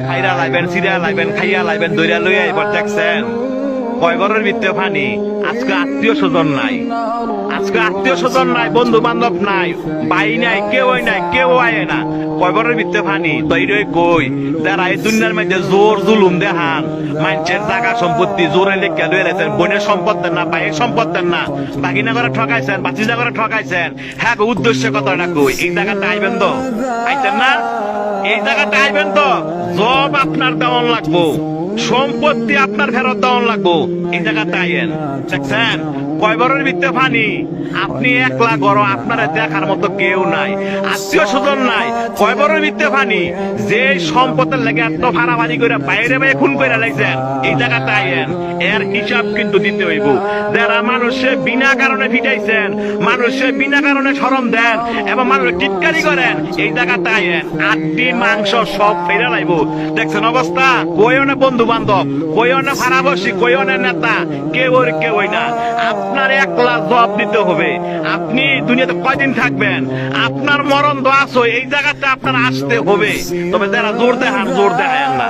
খাইরা লাইবেন, সিরা লাইবেন, খাইয়া লাইবেন, দইরা লইয়া এবার দেখছেন কয় ঘরের ভিতরে পানি। আজকে আত্মীয় স্বজন নাই, আজকে আত্মীয় স্বজন নাই, বন্ধু বান্ধব নাই, ভাই নাই, কেউই নাই, কেউ আয় না। কয় ঘরের ভিতরে পানি তৈরি কই যারা এই দুনিয়ার মধ্যে জোর জুলুম দেখান, মানুষের জায়গা সম্পত্তি জোরে লেখা লয়ে রেখেছেন, বোনের সম্পদ দেন না, ভাইয়ের সম্পদ দেন না, বাগিনা করে ঠকাইছেন, বাচিজা করে ঠকাইছেন। হ্যাঁ, উদ্দেশ্য কত না কই এই জায়গাটা আইবেন তো, আইতেন না? এই জায়গাটা আইবেন তো, জব আপনার দেওয়ান লাগবো, সম্পত্তি আপনার ফেরত দেওয়ান লাগবো। এই জায়গাটা আইয়েন। দেখছেন কয় বড়ের ভিতরে পানি, আপনি একলা গড়, আপনার দেখার মতো কেউ নাই, আত্মীয় স্বজন নাই। কয় বড়ের ভিতরে পানি, যে সম্পদের লেগে এত ভাড়াভাড়ি করে বাইরে বাইরে খুন করে লাইছেন। এই জায়গাটা আইয়েন, এর হিসাব কিন্তু দিতে হইব। যারা মানুষে বিনা কারণে ফিটাইছেন, মানুষে বিনা কারণে শরম দেন এবং মানুষ টিটকারি করেন, এই জায়গাটা আইয়েন, আটটি মাংস সব ফেরে লাইব। দেখছেন অবস্থা, কইও না বন্ধু বান্ধব, কইও না ভাড়াবসি, কইও না নেতা, কেউই না। আপনার একলা জবাব দিতে হবে। আপনি দুনিয়াতে কয়দিন থাকবেন, আপনার মরণ দোয়া আছে, এই জায়গাটা আপনার আসতে হবে। তবে যারা জোর দেখান, জোর দেখায় না।